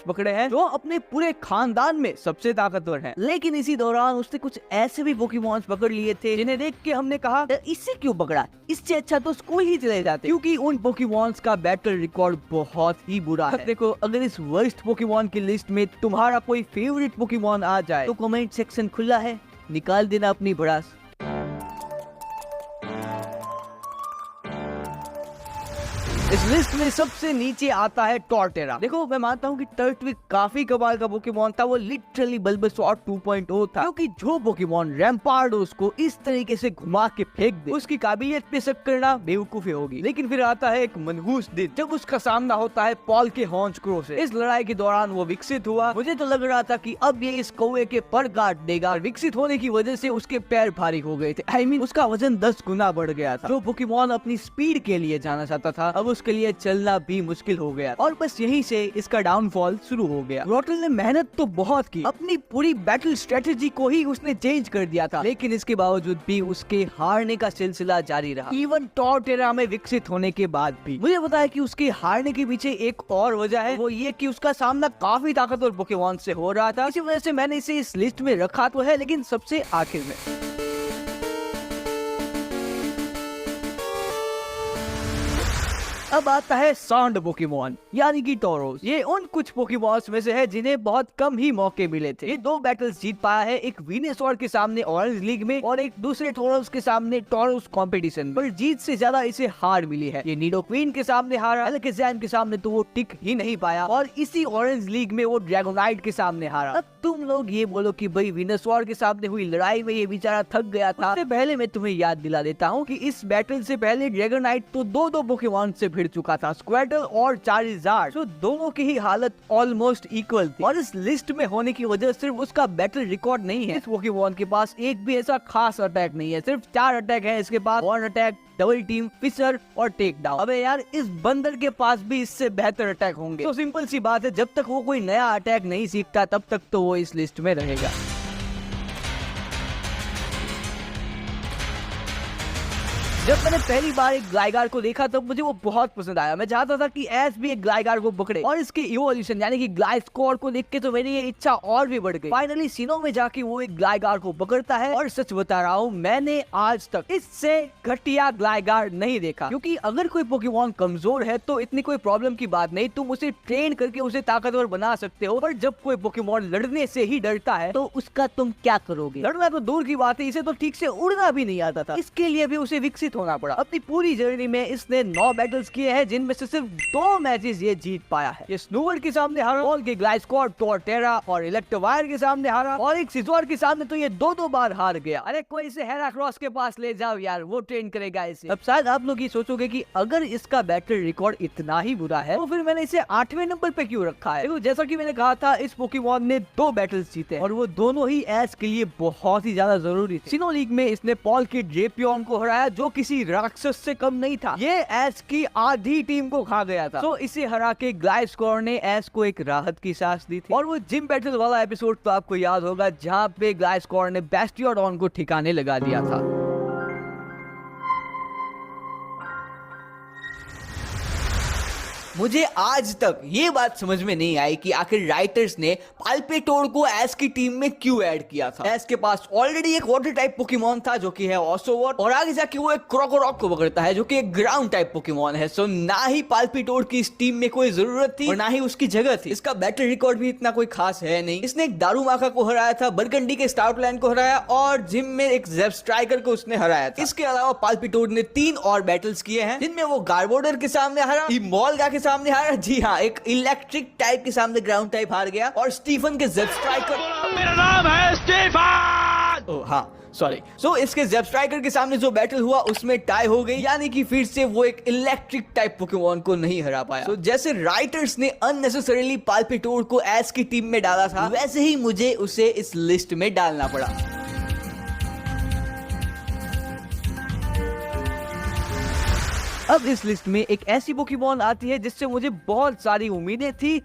पकड़े हैं जो अपने पूरे खानदान में सबसे ताकतवर हैं। लेकिन इसी दौरान उसने कुछ ऐसे भी पोकेमॉन्स पकड़ लिए थे जिन्हें देख के हमने कहा इससे क्यों पकड़ा, इससे अच्छा तो स्कूल ही चले जाते, क्योंकि उन पोकेमॉन्स का बैटल रिकॉर्ड बहुत ही बुरा है। देखो, अगर इस वर्स्ट पोकेमॉन की लिस्ट में तुम्हारा कोई फेवरेट पोकेमॉन आ जाए तो कमेंट सेक्शन खुला है, निकाल देना अपनी भड़ास। इस लिस्ट में सबसे नीचे आता है टॉर्टेरा। देखो, मैं मानता हूँ कि टर्टविक काफी कमाल का पोकेमॉन था, वो लिटरली बल्बासौर 2.0 था, क्योंकि जो पोकेमॉन रैम्पार्डोस को इस तरीके से घुमा के फेंक दे उसकी काबिलियत पे शक करना बेवकूफी होगी। लेकिन फिर आता है एक मनहूस दिन जब उसका सामना होता है पॉल के हॉन्चक्रो से। इस लड़ाई के दौरान वो विकसित हुआ। मुझे तो लग रहा था कि अब ये इस कौवे के पर काट देगा। विकसित होने की वजह से उसके पैर भारी हो गए थे। I mean, उसका वजन 10 गुना बढ़ गया था। जो पोकेमॉन अपनी स्पीड के लिए जाना चाहता था, अब उसके लिए चलना भी मुश्किल हो गया और बस यहीं से इसका डाउनफॉल शुरू हो गया। ग्रोटल ने मेहनत तो बहुत की, अपनी पूरी बैटल स्ट्रेटेजी को ही उसने चेंज कर दिया था, लेकिन इसके बावजूद भी उसके हारने का सिलसिला जारी रहा। इवन टॉर्टेरा में विकसित होने के बाद भी मुझे पता है कि उसके हारने के पीछे एक और वजह है, वो ये कि उसका सामना काफी ताकतवर पोकेमॉन से हो रहा था। इसी वजह से मैंने इसे इस लिस्ट में रखा तो है, लेकिन सबसे आखिर में। अब आता है सांड पोकेमॉन यानी कि टोरोस। ये उन कुछ पोकेमॉन्स में से है जिन्हें बहुत कम ही मौके मिले थे। ये 2 बैटल्स जीत पाया है, एक विनेसॉर के सामने ऑरेंज लीग में और एक दूसरे टोरोस के सामने टोरोस कंपटीशन में, पर जीत से ज्यादा इसे हार मिली है। ये निडोक्वीन के सामने हारा, अलकेज़ान के सामने तो वो टिक ही नहीं पाया और इसी ऑरेंज लीग में वो ड्रैगोनाइट के सामने हारा। अब तुम लोग ये बोलो कि भाई विनेसॉर के सामने हुई लड़ाई में ये बेचारा थक गया था। उससे पहले मैं तुम्हें याद दिला देता हूँ कि इस बैटल से पहले ड्रैगोनाइट तो 2 पोकेमॉन से भिड़ चुका था, स्क्वार्टल और चारिज़ार्ड। तो दोनों की ही हालत ऑलमोस्ट इक्वल थी और इस लिस्ट में होने की वजह सिर्फ उसका बैटल रिकॉर्ड नहीं है। इस पोकेमॉन के पास एक भी ऐसा खास अटैक नहीं है, सिर्फ 4 अटैक है इसके पास, one attack, double team, fissure और टेक डाउन। अबे यार, इस बंदर के पास भी इससे बेहतर अटैक होंगे। तो सिंपल सी बात है, जब तक वो कोई नया अटैक नहीं सीखता तब तक तो वो इस लिस्ट में रहेगा। जब मैंने पहली बार एक ग्लाइगार को देखा तब मुझे वो बहुत पसंद आया। मैं चाहता था कि ऐश भी एक ग्लाइगार को पकड़े और इसके इवोल्यूशन यानी कि ग्लाइस्कोर को देख के तो मेरी ये इच्छा और भी बढ़ गई। फाइनली सिनो में जाके वो एक ग्लाइगार को पकड़ता है और सच बता रहा हूँ, मैंने आज तक इससे घटिया ग्लाइगार नहीं देखा। क्योंकि अगर कोई पोकेमॉन कमजोर है तो इतनी कोई प्रॉब्लम की बात नहीं, तुम उसे ट्रेन करके उसे ताकतवर बना सकते हो। पर जब कोई पोकेमॉन लड़ने से ही डरता है तो उसका तुम क्या करोगे? लड़ना तो दूर की बात है, इसे तो ठीक से उड़ना भी नहीं आता था। इसके लिए भी उसे विकसित होना पड़ा। अपनी पूरी जर्नी में इसने 9 बैटल्स किए हैं, जिनमें से सिर्फ 2 मैचेस ये जीत पाया है। ये स्नूवर के सामने हारा, पॉल के ग्लाइस्कोर, टॉर्टेरा और इलेक्ट्रोवायर के सामने हारा और एक सिजोर के सामने तो ये 2 बार हार गया। अरे कोई इसे हेराक्रोस के पास ले जाओ यार, वो ट्रेन करेगा इसे। अब शायद आप लोग ये सोचोगे कि अगर इसका बैटल रिकॉर्ड इतना ही बुरा है तो फिर मैंने इसे 8वें नंबर पे क्यों रखा है? जैसा कि मैंने कहा था, इस पोकेमॉन ने 2 बैटल्स जीते और वो दोनों ही ऐश के लिए बहुत ही ज्यादा जरूरी थे। सिनो लीग में इसने पॉल के ड्रेपियन को हराया जो किसी राक्षस से कम नहीं था। ये ऐश की आधी टीम को खा गया था। तो इसे हरा के ग्लाइस्कोर ने ऐश को एक राहत की सांस दी थी। और वो जिम बैटल वाला एपिसोड तो आपको याद होगा जहाँ पे ग्लाइस्कोर ने बेस्टियोडॉन को ठिकाने लगा दिया था। मुझे आज तक ये बात समझ में नहीं आई कि आखिर राइटर्स ने पाल्पेटोर को ऐश की टीम में क्यों ऐड किया था। ऐश के पास ऑलरेडी एक वाटर टाइप पोकेमॉन था जो कि है ऑसोवर्ट और आगे जाके वो एक क्रोकोरॉक को पकड़ता है जो कि एक ग्राउंड टाइप पोकेमॉन है। सो ना ही पाल्पेटोर की इस टीम में कोई जरूरत थी और ना ही उसकी जगह थी। इसका बैटल रिकॉर्ड भी इतना कोई खास है नहीं। इसने एक दारूमाखा को हराया था, बरगंडी के स्टाउटलैंड को हराया और जिम में एक ज़ेबस्ट्राइकर को उसने हराया था। इसके अलावा पाल्पेटोर ने 3 और बैटल्स किए हैं जिनमें वो गार्बोडर के सामने हारा, इमोल्गा के सामने हारा, जी हाँ, एक इलेक्ट्रिक टाइप के सामने ग्राउंड टाइप हार गया और स्टीफन के ज़ेबस्ट्राइकर, मेरा नाम है स्टीफन। ओह हाँ सॉरी। सो इसके ज़ेबस्ट्राइकर के सामने जो बैटल हुआ उसमें टाई हो गई, यानी कि फिर से वो एक इलेक्ट्रिक टाइप पोकेमॉन को नहीं हरा पाया। तो जैसे राइटर्स ने अननेसेसरीली पाल्पेटोर को ऐश की टीम में डाला था, वैसे ही मुझे उसे इस लिस्ट में डालना पड़ा। अब इस लिस्ट में एक ऐसी पोकेमॉन आती है जिससे मुझे बहुत सारी उम्मीदें थी,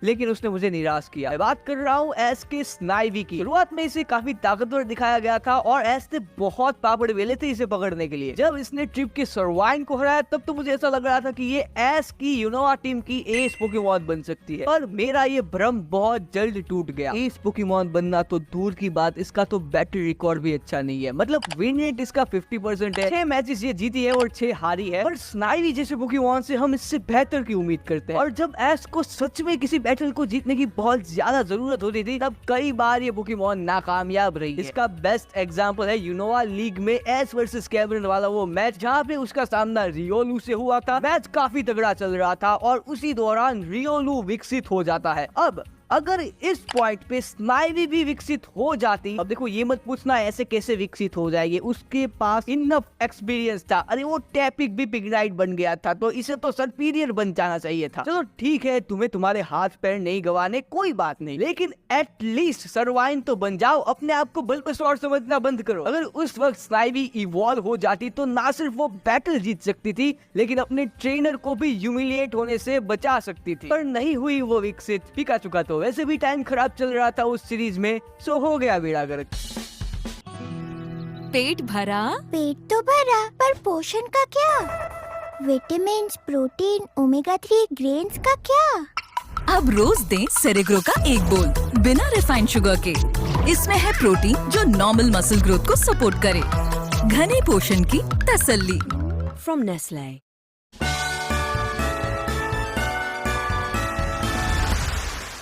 लेकिन उसने मुझे निराश किया। मैं बात कर रहा हूँ एस के स्नाइवी की। शुरुआत में इसे काफी ताकतवर दिखाया गया था और एस ने बहुत पापड़ बेले थे इसे पकड़ने के लिए। जब इसने ट्रिप के सर्वाइन को हराया तब तो मुझे ऐसा लग रहा था कि ये एस की यूनोवा टीम की एस पोकेमॉन बन सकती है, पर मेरा ये भ्रम बहुत जल्द टूट गया। एस पोकेमॉन बनना तो दूर की बात, इसका तो बैटल रिकॉर्ड भी अच्छा नहीं है। मतलब विन रेट इसका 50% है, 6 मैचेस ये जीती है और 6 हारी है। पर स्नाइवी जैसे पोकेमॉन से हम इससे बेहतर की उम्मीद करते हैं, और जब एस को सच में किसी बैटल को जीतने की बहुत ज्यादा जरूरत होती थी तब कई बार ये पोकेमॉन नाकामयाब रही है। इसका बेस्ट एग्जांपल है यूनोवा लीग में एस वर्सेस कैमरन वाला वो मैच, जहाँ पे उसका सामना रियोलू से हुआ था। मैच काफी तगड़ा चल रहा था और उसी दौरान रियोलू विकसित हो जाता है। अब अगर इस पॉइंट पे स्नाइवी भी विकसित हो जाती, अब देखो ये मत पूछना ऐसे कैसे विकसित हो जाएगी, उसके पास इनफ एक्सपीरियंस था। अरे वो टैपिक भी पिगनाइट बन गया था, तो इसे तो सुपीरियर बन जाना चाहिए था। चलो ठीक है, तुम्हें तुम्हारे हाथ पैर नहीं गवाने, कोई बात नहीं, लेकिन एटलीस्ट सर्वाइन तो बन जाओ। अपने आप को बल्बसॉर समझना बंद करो। अगर उस वक्त स्नाइवी इवॉल्व हो जाती तो ना सिर्फ वो बैटल जीत सकती थी, लेकिन अपने ट्रेनर को भी ह्यूमिलिएट होने से बचा सकती थी। पर नहीं हुई वो विकसित। पिकाचू का तो वैसे भी टाइम खराब चल रहा था उस सीरीज में, सो हो गया बेड़ा गर्क। पेट भरा? पेट तो भरा, पर पोषण का क्या? विटामिन, प्रोटीन, ओमेगा 3 ग्रेन्स का क्या? अब रोज दें सेरेग्रो का एक बोल बिना रिफाइंड शुगर के। इसमें है प्रोटीन जो नॉर्मल मसल ग्रोथ को सपोर्ट करे। घने पोषण की तसल्ली। From Nestle.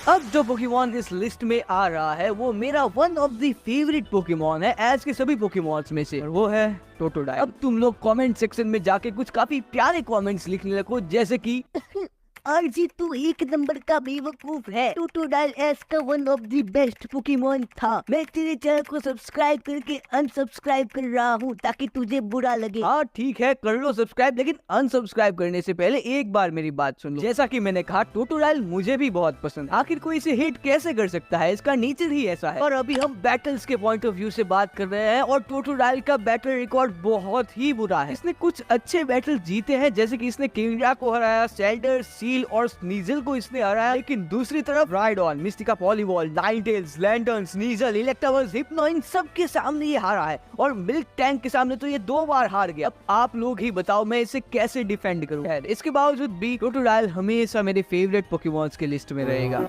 अब जो पोकेमॉन इस लिस्ट में आ रहा है वो मेरा one of the favourite Pokemon है एज के सभी पोकेमॉन्स में से, और वो है टोटोडाइल। अब तुम लोग कमेंट सेक्शन में जाके कुछ काफी प्यारे कमेंट्स लिखने लगो, जैसे कि आरजी तू एक नंबर का बेवकूफ है, टोटोडाइल एस का one of the best Pokemon था। मैं तेरे चैनल को सब्सक्राइब करके अनसब्सक्राइब कर रहा हूँ ताकि तुझे बुरा लगे। हाँ ठीक है, कर लो सब्सक्राइब, लेकिन अनसब्सक्राइब करने से पहले एक बार मेरी बात सुन लो। जैसा कि मैंने कहा, टोटोडाइल मुझे भी बहुत पसंद। आखिर कोई इसे हिट कैसे कर सकता है, इसका नेचर ही ऐसा है। और अभी हम बैटल्स के पॉइंट ऑफ व्यू से बात कर रहे हैं, और टोटोडाइल का बैटल रिकॉर्ड बहुत ही बुरा है। इसने कुछ अच्छे बैटल जीते हैं, जैसे कि इसने किंगरा को हराया, सेल्डर, और स्नीजल को इसने हराया, लेकिन दूसरी तरफ Rhydon, Mystica, पॉलीवॉल, Ninetales, lantern, Sneasel, इलेक्टावर्स, hypno, इन सब के सामने ये हारा है, और मिल्क टैंक के सामने तो ये 2 बार हार गया। अब आप लोग ही बताओ मैं इसे कैसे डिफेंड करूं। इसके बावजूद भी टोटोडाइल हमेशा मेरे फेवरेट पोकेमॉन्स के लिस्ट में रहेगा।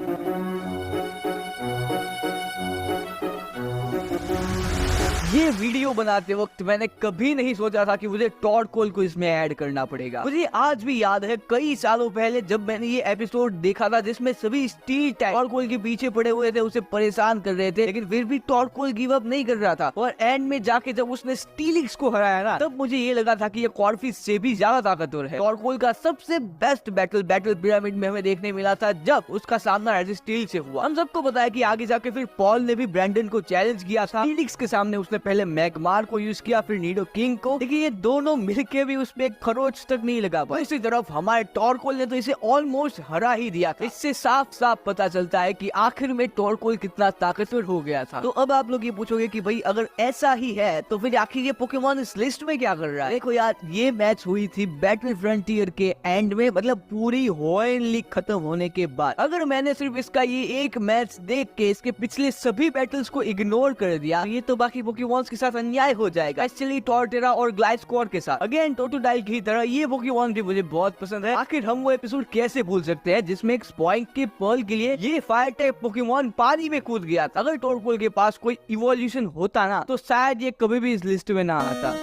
ये वीडियो बनाते वक्त मैंने कभी नहीं सोचा था कि मुझे टॉर्कोल को इसमें ऐड करना पड़ेगा। मुझे आज भी याद है कई सालों पहले जब मैंने ये एपिसोड देखा था, जिसमें सभी स्टील टैंक टॉर्कोल के पीछे पड़े हुए थे, उसे परेशान कर रहे थे, लेकिन फिर भी टॉर्कोल गिव अप नहीं कर रहा था। और एंड में जाके जब उसने स्टीलिक्स को हराया ना, तब मुझे ये लगा था कि ये कॉर्फिस से भी ज्यादा ताकतवर है। टॉर्कोल का सबसे बेस्ट बैटल पिरामिड में हमें देखने मिला था, जब उसका सामना स्टील से हुआ। हम सबको पता है कि आगे जाके फिर पॉल ने भी ब्रैंडन को चैलेंज किया था। स्टीलिक्स के सामने उसने पहले मैगमार को यूज किया, फिर नीडो किंग को, लेकिन ये दोनों मिलके भी उसपे एक खरोच तक नहीं लगा पाए। इसी तरफ हमारे टॉर्कोल ने तो इसे ऑलमोस्ट हरा ही दिया था। इससे साफ साफ पता चलता है कि आखिर में टॉर्कोल कितना ताकतवर हो गया था। तो अब आप लोग ये पूछोगे कि भाई अगर ऐसा ही है तो फिर आखिर ये पोकेमॉन इस लिस्ट में क्या कर रहा है। देखो यार, ये मैच हुई थी बैटल फ्रंटियर के एंड में, मतलब पूरी होएन लीग खत्म होने के बाद। अगर मैंने सिर्फ इसका ये एक मैच देख के इसके पिछले सभी बैटल्स को इग्नोर कर दिया, ये तो बाकी पोकेमॉन्स के साथ अन्याय हो जाएगा, स्पेशली टॉर्टेरा और ग्लाइस्कोर के साथ। अगेन टोटोडाइल की तरह ये पोकेमॉन भी मुझे बहुत पसंद है। आखिर हम वो एपिसोड कैसे भूल सकते हैं जिसमें एक स्पॉइंक के पर्ल के लिए ये फायर टाइप पोकेमॉन पानी में कूद गया था। अगर टोरकोल के पास कोई इवोल्यूशन होता ना, तो शायद ये कभी भी इस लिस्ट में ना आता।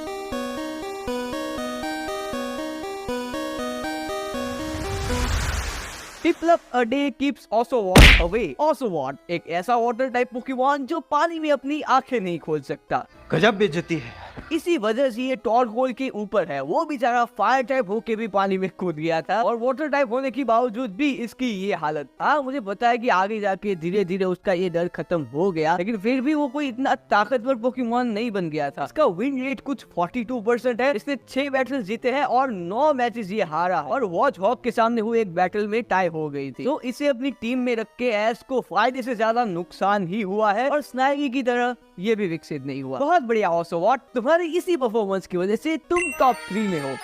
Piplup a day keeps Oshawott away. Oshawott एक ऐसा वाटर टाइप पोकेमॉन जो पानी में अपनी आंखें नहीं खोल सकता। गजब बेइज्जती है। इसी वजह से ये टॉर्कोल के ऊपर है। वो बेचारा फायर टाइप होके भी पानी में कूद गया था, और वाटर टाइप होने के बावजूद भी इसकी ये हालत। हाँ, मुझे पता है कि आगे जाके धीरे धीरे उसका ये डर खत्म हो गया, लेकिन फिर भी वो कोई इतना ताकतवर पोकेमॉन नहीं बन गया था। इसका विन रेट कुछ 42% है। इसने 6 बैटल जीते हैं और 9 मैचेस ये हारा है, और वॉच हॉक के सामने हुए एक बैटल में टाई हो गई थी। तो इसे अपनी टीम में रख के एस को फायदे से ज्यादा नुकसान ही हुआ है, और स्नाइगी की तरह ये भी विकसित नहीं हुआ। बहुत बढ़िया ओशोवॉट, तुम्हारी इसी परफॉर्मेंस की वजह से तुम टॉप 3 में हो।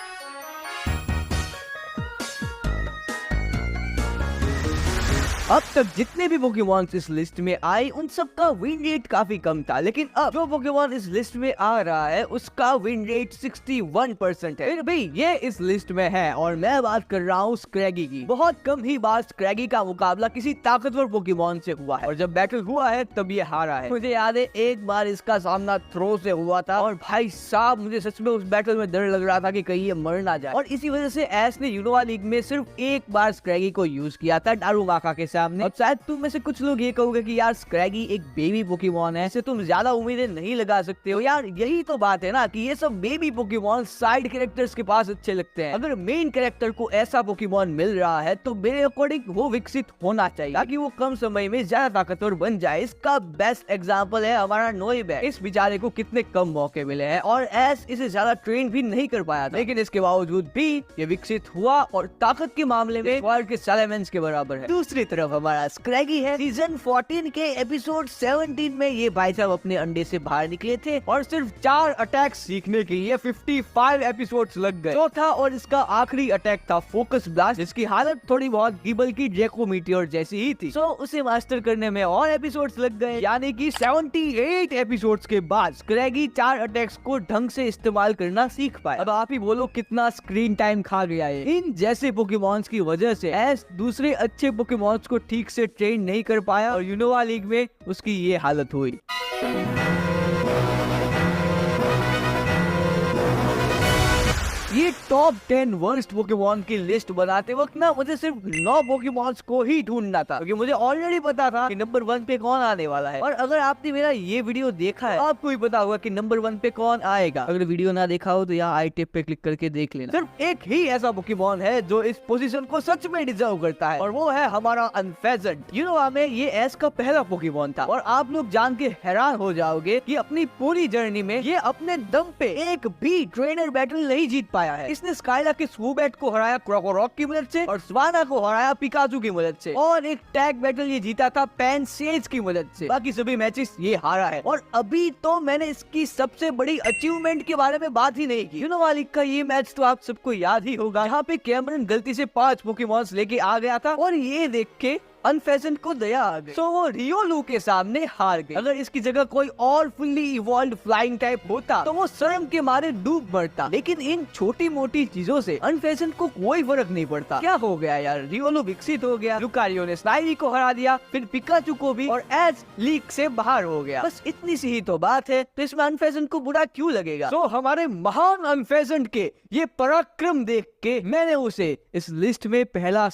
अब तक जितने भी पोकेमॉन इस लिस्ट में आए उन सब का विन रेट काफी कम था, लेकिन अब जो पोकेमॉन इस लिस्ट में आ रहा है उसका विन रेट 61% है। फिर भी ये इस लिस्ट में है और मैं बात कर रहा हूँ स्क्रैगी की। बहुत कम ही बार स्क्रैगी का मुकाबला किसी ताकतवर पोकेमॉन से हुआ है और जब बैटल हुआ है तब ये हारा है। मुझे याद है एक बार इसका सामना थ्रो से हुआ था और भाई साहब मुझे सच में उस बैटल में डर लग रहा था कि कहीं ये मर ना जाए, और इसी वजह से एस ने यूनोवा लीग में सिर्फ एक बार स्क्रैगी को यूज किया था डारुमाका के सामने। अब शायद तुम में से कुछ लोग ये कहोगे कि यार स्क्रैगी एक बेबी पोकेमॉन है, ऐसे तुम ज्यादा उम्मीदें नहीं लगा सकते हो। यार यही तो बात है ना कि ये सब बेबी पोकेमॉन साइड कैरेक्टर्स के पास अच्छे लगते हैं। अगर मेन कैरेक्टर को ऐसा पोकेमॉन मिल रहा है तो मेरे अकॉर्डिंग वो विकसित होना चाहिए ताकि वो कम समय में ज्यादा ताकतवर बन जाए। इसका बेस्ट एग्जांपल है हमारा नोएबैक। इस बेचारे को कितने कम मौके मिले हैं और एस इसे ज्यादा ट्रेन भी नहीं कर पाया था, लेकिन इसके बावजूद भी ये विकसित हुआ और ताकत के मामले में वर्ल्ड के सैलेमेंस के बराबर है। दूसरी तरफ हमारा स्क्रैगी है। सीजन 14 के एपिसोड 17 में ये भाई साहब अपने अंडे से बाहर निकले थे और सिर्फ 4 अटैक सीखने के लिए 55 एपिसोड्स लग गए। चौथा और इसका आखिरी अटैक था फोकस ब्लास्ट, जिसकी हालत थोड़ी बहुत गिबल की ड्रैको मीटियोर जैसी ही थी। उसे मास्टर करने में और एपिसोड्स लग गए, यानी कि 78 एपिसोड्स के बाद स्क्रैगी 4 अटैक्स को ढंग से इस्तेमाल करना सीख पाए। अब आप ही बोलो कितना स्क्रीन टाइम खा गया है। इन जैसे पोकेमॉन्स की वजह से एस दूसरे अच्छे पोकेमॉन्स को ठीक से ट्रेन नहीं कर पाया और यूनोवा लीग में उसकी ये हालत हुई। ये टॉप 10 वर्स्ट पोकेमॉन की लिस्ट बनाते वक्त ना मुझे सिर्फ 9 पोकेमॉन्स को ही ढूंढना था, क्योंकि मुझे ऑलरेडी पता था कि नंबर 1 पे कौन आने वाला है। और अगर आपने मेरा ये वीडियो देखा है आपको ही पता होगा कि नंबर 1 पे कौन आएगा। अगर वीडियो ना देखा हो तो यहाँ आई टिप पे क्लिक करके देख लेना। सिर्फ एक ही ऐसा पोकेमॉन है जो इस पोजीशन को सच में डिजर्व करता है और वो है हमारा अनफेजेंट। यूनोवा में ये एस का पहला पोकेमॉन था और आप लोग जान के हैरान हो जाओगे कि अपनी पूरी जर्नी में ये अपने दम पे एक भी ट्रेनर बैटल नहीं जीत पाया है। इसने स्काइला के स्वूबैट को हराया क्रोकोरॉक की मदद से और स्वाना को हराया पिकाचू की मदद से, और एक टैग बैटल ये जीता था पैनसेज की मदद से। बाकी सभी मैचेस ये हारा है। और अभी तो मैंने इसकी सबसे बड़ी अचीवमेंट के बारे में बात ही नहीं की। यूनोवा लीग का ये मैच तो आप सबको याद ही होगा, यहाँ पे कैमरन गलती से 5 पोकेमॉन्स लेके आ गया था और ये देख के अनफेजेंट को दया आ गई, तो वो रियोलू के सामने हार गई। अगर इसकी जगह कोई और फुल्ली इवॉल्व्ड फ्लाइंग टाइप होता तो वो शर्म के मारे डूब मरता, लेकिन इन छोटी मोटी चीजों से अनफेजेंट को कोई फर्क नहीं पड़ता। क्या हो गया यार, रियोलू विकसित हो गया, लुकारियो ने स्नाइवी को हरा दिया, फिर पिकाचू को भी, और एज लीग से बाहर हो गया। बस इतनी सी ही तो बात है, तो इसमें अनफेजेंट को बुरा क्यों लगेगा। तो हमारे महान अनफेजेंट के ये पराक्रम देख के मैंने उसे इस लिस्ट में पहला